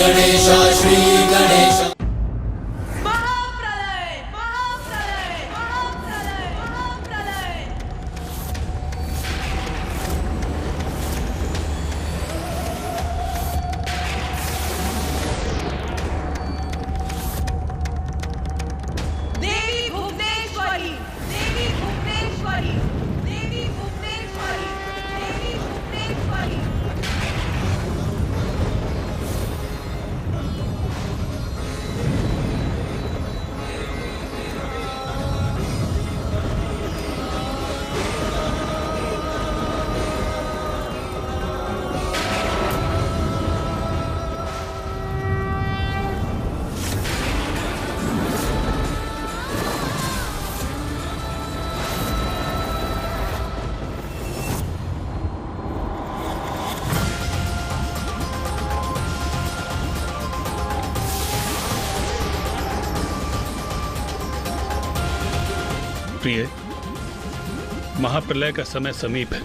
गणेश श्री गणेश। महाप्रलय महाप्रलय महाप्रलय महाप्रलय। देवी भुवनेश्वरी देवी भुवनेश्वरी देवी भुवनेश्वरी देवी भुवनेश्वरी। प्रिय, महाप्रलय का समय समीप है।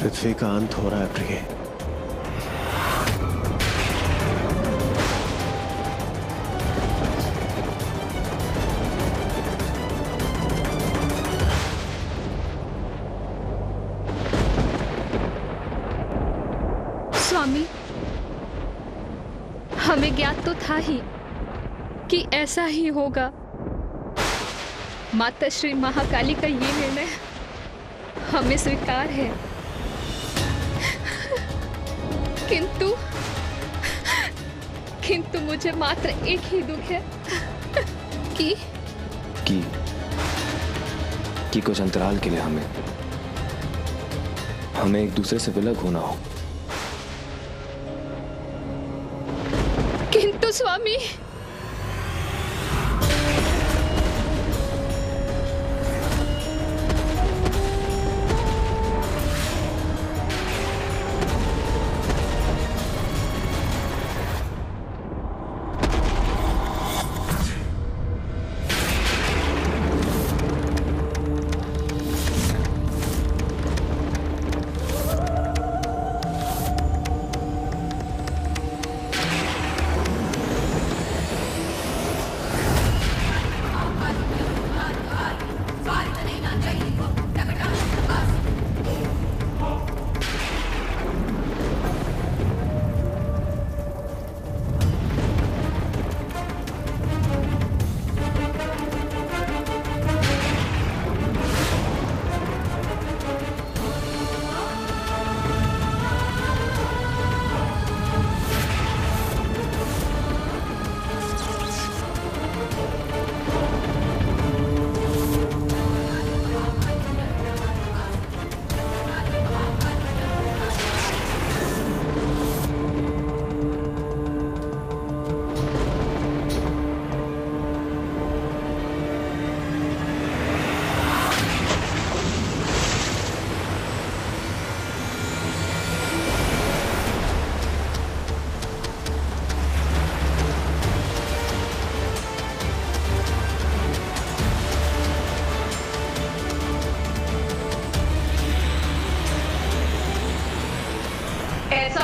पृथ्वी का अंत हो रहा है प्रिय। स्वामी, हमें ज्ञात तो था ही कि ऐसा ही होगा। माता श्री महाकाली का ये निर्णय हमें स्वीकार है, किंतु मुझे मात्र एक ही दुख है कि कुछ अंतराल के लिए हमें एक दूसरे से विलग होना हो। किंतु स्वामी,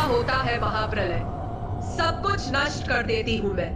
होता है महाप्रलय, सब कुछ नष्ट कर देती हूँ मैं।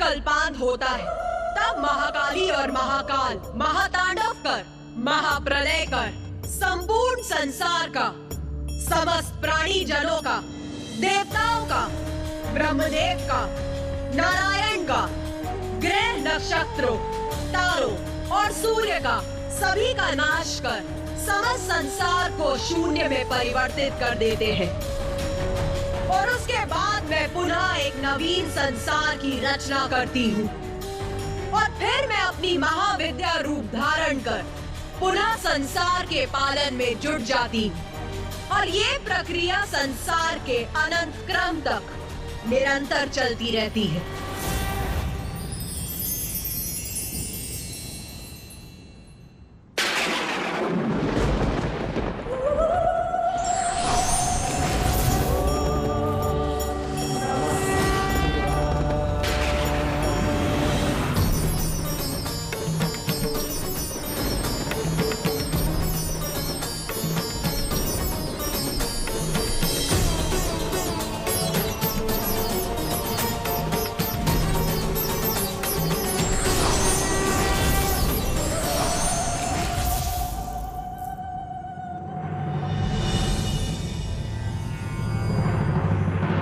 कल्पांत होता है तब महाकाली और महाकाल महातांडव कर, महाप्रलय कर, संपूर्ण संसार का, समस्त प्राणी जनों का, देवताओं का, ब्रह्मदेव का, नारायण का, ग्रह नक्षत्रों, तारों और सूर्य का, सभी का नाश कर समस्त संसार को शून्य में परिवर्तित कर देते हैं। और उसके बाद मैं पुनः एक नवीन संसार की रचना करती हूँ और फिर मैं अपनी महाविद्या रूप धारण कर पुनः संसार के पालन में जुट जाती हूँ। और ये प्रक्रिया संसार के अनंत क्रम तक निरंतर चलती रहती है।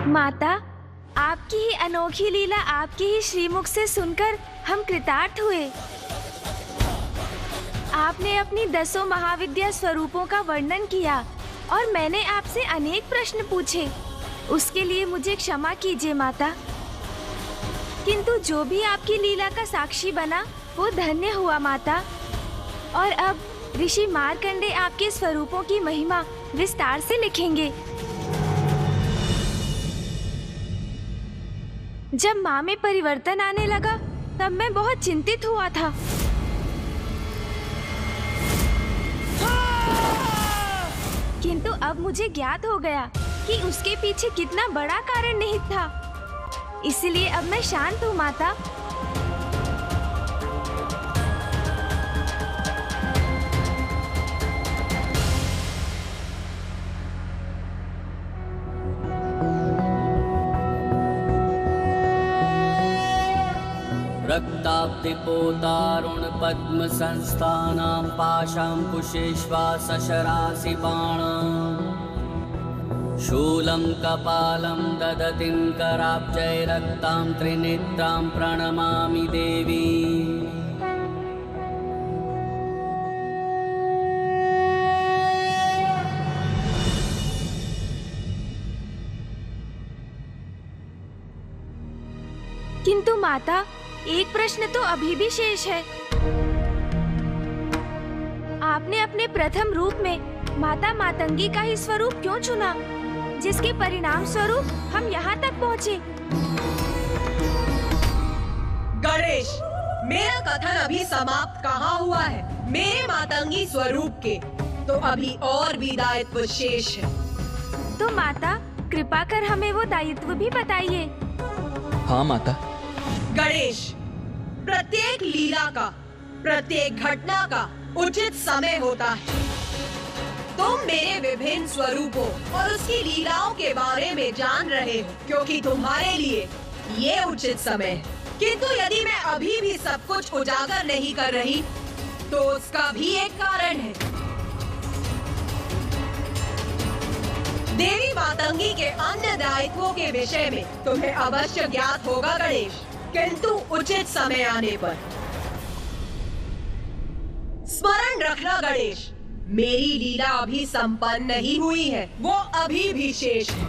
माता, आपकी ही अनोखी लीला आपके ही श्रीमुख से सुनकर हम कृतार्थ हुए। आपने अपनी 10 महाविद्या स्वरूपों का वर्णन किया और मैंने आपसे अनेक प्रश्न पूछे। उसके लिए मुझे क्षमा कीजिए माता, किंतु जो भी आपकी लीला का साक्षी बना वो धन्य हुआ माता। और अब ऋषि मार्कंडे आपके स्वरूपों की महिमा विस्तार से लिखेंगे। जब माँ में परिवर्तन आने लगा तब मैं बहुत चिंतित हुआ था। किंतु अब मुझे ज्ञात हो गया कि उसके पीछे कितना बड़ा कारण निहित था। इसलिए अब मैं शांत हूँ माता। रक्ताब्धिपोतारुण पद्म संस्थानां पाशां कुशेष्वा सशरासि बाणां शूलं कपालं ददतिं कराब्जै रक्तां त्रिनेत्रां प्रणमामि देवी। किंतु माता, एक प्रश्न तो अभी भी शेष है। आपने अपने प्रथम रूप में माता मातंगी का ही स्वरूप क्यों चुना, जिसके परिणाम स्वरूप हम यहाँ तक पहुँचे? गणेश, मेरा कथन अभी समाप्त कहाँ हुआ है? मेरे मातंगी स्वरूप के तो अभी और भी दायित्व शेष है। तो माता, कृपा कर हमें वो दायित्व भी बताइए। हाँ माता। गणेश, प्रत्येक लीला का, प्रत्येक घटना का उचित समय होता है। तुम मेरे विभिन्न स्वरूपों और उसकी लीलाओं के बारे में जान रहे हो क्योंकि तुम्हारे लिए ये उचित समय है। किंतु यदि मैं अभी भी सब कुछ उजागर नहीं कर रही तो उसका भी एक कारण है। देवी मातंगी के अन्य दायित्वों के विषय में तुम्हें अवश्य ज्ञात होगा गणेश, किंतु उचित समय आने पर। स्मरण रखना गणेश, मेरी लीला अभी संपन्न नहीं हुई है, वो अभी भी शेष है।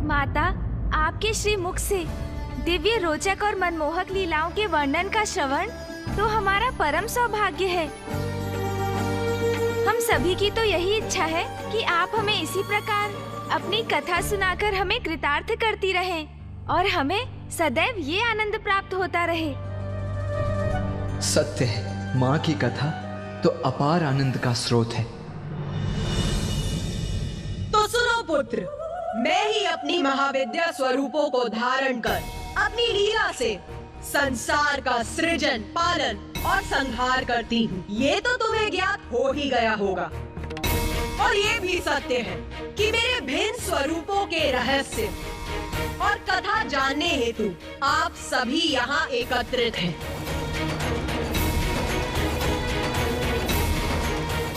माता, आपके श्री मुख से दिव्य, रोचक और मनमोहक लीलाओं के वर्णन का श्रवण तो हमारा परम सौभाग्य है। हम सभी की तो यही इच्छा है कि आप हमें इसी प्रकार अपनी कथा सुनाकर हमें कृतार्थ करती रहें और हमें सदैव ये आनंद प्राप्त होता रहे। सत्य है, माँ की कथा तो अपार आनंद का स्रोत है। तो सुनो पुत्र, मैं ही अपनी महाविद्या स्वरूपों को धारण कर अपनी लीला से संसार का सृजन, पालन और संहार करती हूँ। ये तो तुम्हें ज्ञात हो ही गया होगा। और ये भी सत्य है कि मेरे भिन्न स्वरूपों के रहस्य और कथा जानने हेतु आप सभी यहाँ एकत्रित हैं।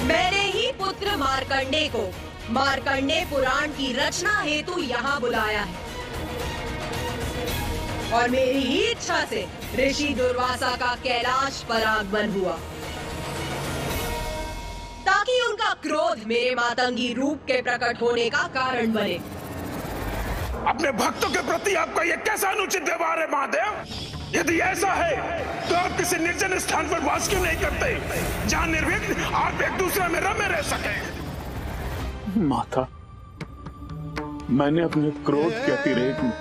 मैंने ही पुत्र मार्कंडे को मार्कंडे पुराण की रचना हेतु यहाँ बुलाया है और मेरी ही इच्छा से ऋषि दुर्वासा का कैलाश पर आगमन हुआ ताकि उनका क्रोध मेरे मातंगी रूप के प्रकट होने का कारण बने। अपने भक्तों के प्रति आपका यह कैसा अनुचित व्यवहार है महादेव? यदि ऐसा है तो आप किसी निर्जन स्थान पर वास क्यों नहीं करते, जहाँ निर्विघ्न आप एक दूसरे में रमे रह सके? माता, मैंने अपने क्रोध के अतिरेक में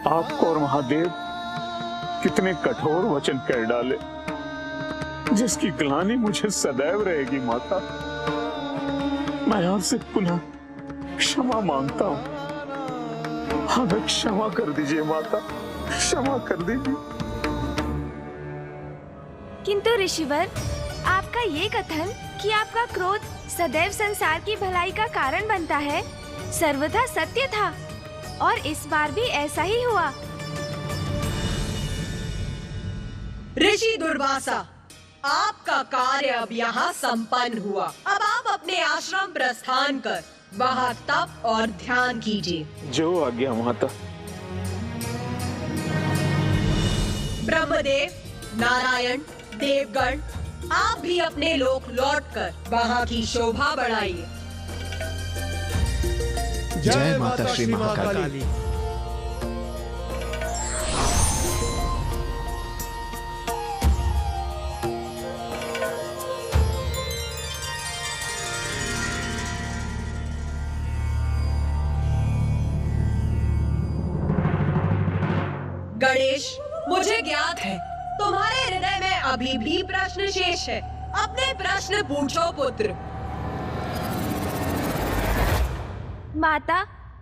आपको और महादेव कितने कठोर वचन कह डाले, जिसकी ग्लानि मुझे सदैव रहेगी। माता, मैं आपसे पुनः क्षमा मांगता हूँ। हमें क्षमा कर दीजिए माता, क्षमा कर दीजिए। किंतु ऋषिवर, आपका ये कथन कि आपका क्रोध सदैव संसार की भलाई का कारण बनता है, सर्वथा सत्य था और इस बार भी ऐसा ही हुआ। ऋषि दुर्वासा, आपका कार्य अब यहाँ संपन्न हुआ। अब आप अपने आश्रम प्रस्थान कर वहाँ तप और ध्यान कीजिए। जो आज्ञा माता। ब्रह्मदेव, नारायण, देवगण, आप भी अपने लोक लौटकर वहाँ की शोभा बढ़ाइए। जय माता श्री महाकाली। गणेश, मुझे ज्ञात है तुम्हारे हृदय में अभी भी प्रश्न शेष है। अपने प्रश्न पूछो पुत्र। माता,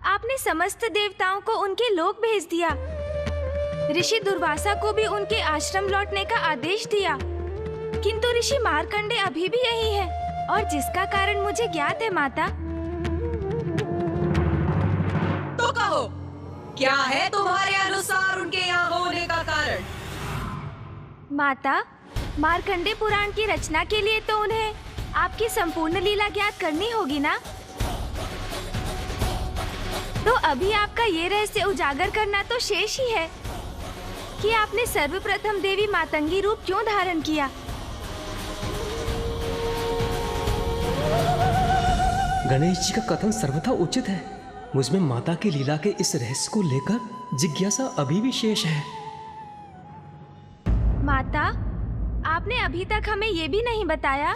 आपने समस्त देवताओं को उनके लोक भेज दिया। ऋषि दुर्वासा को भी उनके आश्रम लौटने का आदेश दिया, किंतु ऋषि मार्कंडे अभी भी यही है और जिसका कारण मुझे ज्ञात है। माता, तो कहो, क्या है तुम्हारे अनुसार उनके यहाँ होने का कारण? माता, मार्कंडे पुराण की रचना के लिए तो उन्हें आपकी संपूर्ण लीला ज्ञात करनी होगी ना? तो अभी आपका ये रहस्य उजागर करना तो शेष ही है कि आपने सर्वप्रथम देवी मातंगी रूप क्यों धारण किया। गणेश जी का कथन सर्वथा उचित है। मुझमें माता की लीला के इस रहस्य को लेकर जिज्ञासा अभी भी शेष है। माता, आपने अभी तक हमें ये भी नहीं बताया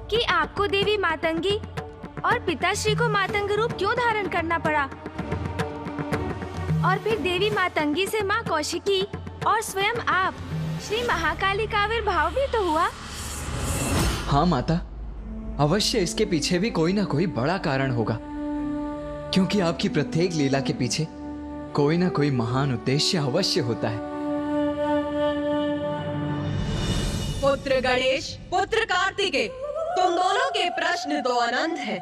कि आपको देवी मातंगी और पिताश्री को मातंग रूप क्यों धारण करना पड़ा, और फिर देवी मातंगी से माँ कौशिकी और स्वयं आप श्री महाकाली का आविर्भाव भी तो हुआ। हाँ माता, अवश्य इसके पीछे भी कोई ना कोई बड़ा कारण होगा, क्योंकि आपकी प्रत्येक लीला के पीछे कोई ना कोई महान उद्देश्य अवश्य होता है। पुत्र गणेश, पुत्र कार्तिकेय, तुम दोनों के प्रश्न तो अनंत हैं।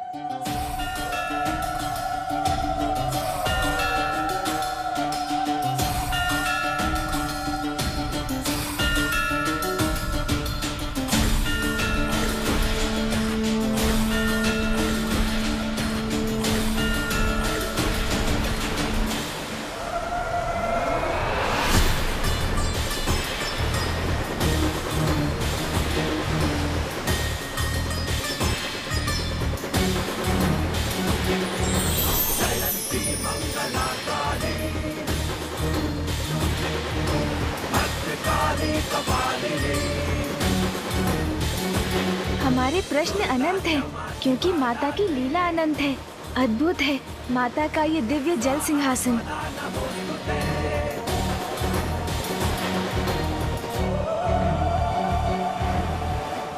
हमारे प्रश्न अनंत हैं, क्योंकि माता की लीला अनंत है, अद्भुत है। माता का ये दिव्य जल सिंहासन।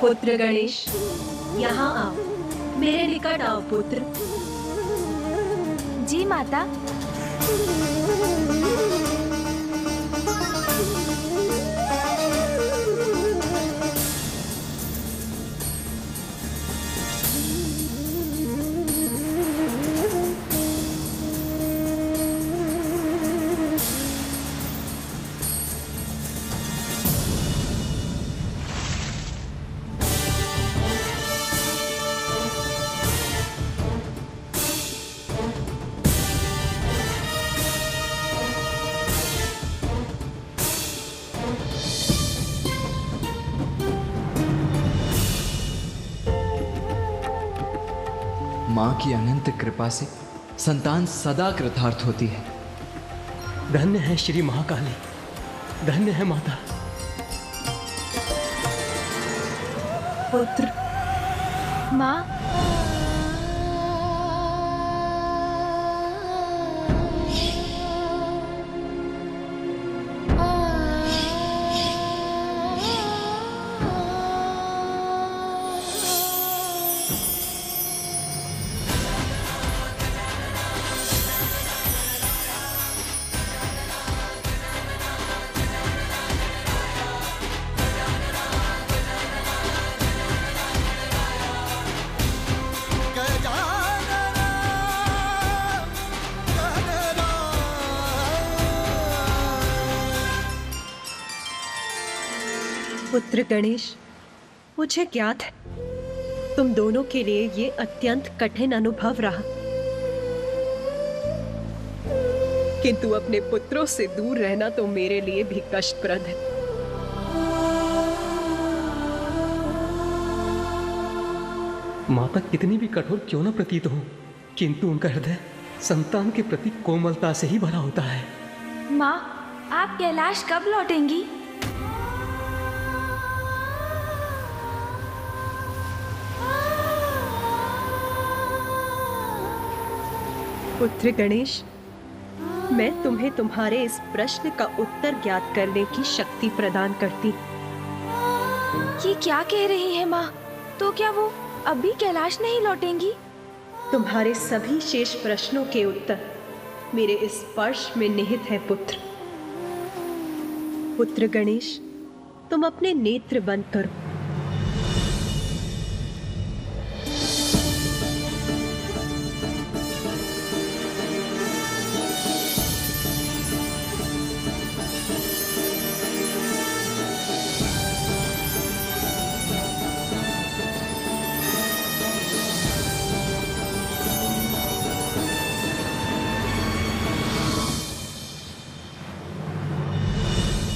पुत्र गणेश, यहाँ आओ, मेरे निकट आओ पुत्र। जी माता। माँ की अनंत कृपा से संतान सदा कृतार्थ होती है। धन्य है श्री महाकाली, धन्य है माता। पुत्र। माँ, पुत्र गणेश, मुझे ज्ञात है तुम दोनों के लिए ये अत्यंत कठिन अनुभव रहा, किंतु अपने पुत्रों से दूर रहना तो मेरे लिए भी कष्टप्रद है। माता कितनी भी कठोर क्यों न प्रतीत हो, किंतु उनका हृदय संतान के प्रति कोमलता से ही भरा होता है। माँ, आप कैलाश कब लौटेंगी? पुत्र गणेश, मैं तुम्हें तुम्हारे इस प्रश्न का उत्तर ज्ञात करने की शक्ति प्रदान करती। ये क्या कह रही है माँ? तो क्या वो अभी कैलाश नहीं लौटेंगी? तुम्हारे सभी शेष प्रश्नों के उत्तर मेरे इस स्पर्श में निहित है पुत्र। पुत्र गणेश, तुम अपने नेत्र बंद करो।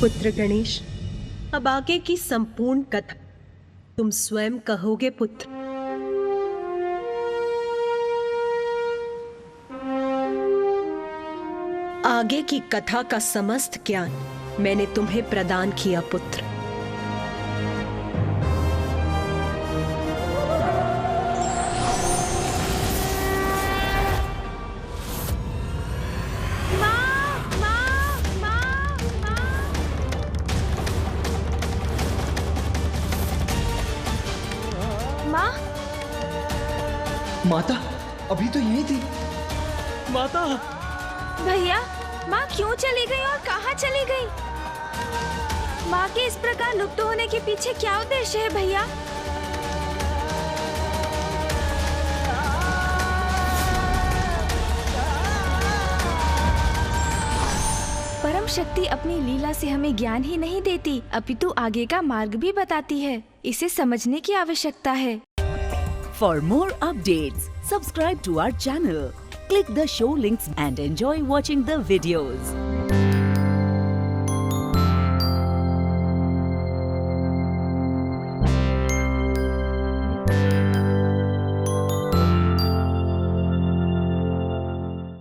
पुत्र गणेश, अब आगे की संपूर्ण कथा तुम स्वयं कहोगे पुत्र। आगे की कथा का समस्त ज्ञान मैंने तुम्हें प्रदान किया पुत्र। माता अभी तो यही थी। माता! भैया, माँ क्यों चली गई और कहाँ चली गई? माँ के इस प्रकार लुप्त होने के पीछे क्या उद्देश्य है भैया? परम शक्ति अपनी लीला से हमें ज्ञान ही नहीं देती, अपितु आगे का मार्ग भी बताती है। इसे समझने की आवश्यकता है। For more updates, subscribe to our channel, click the show links and enjoy watching the videos.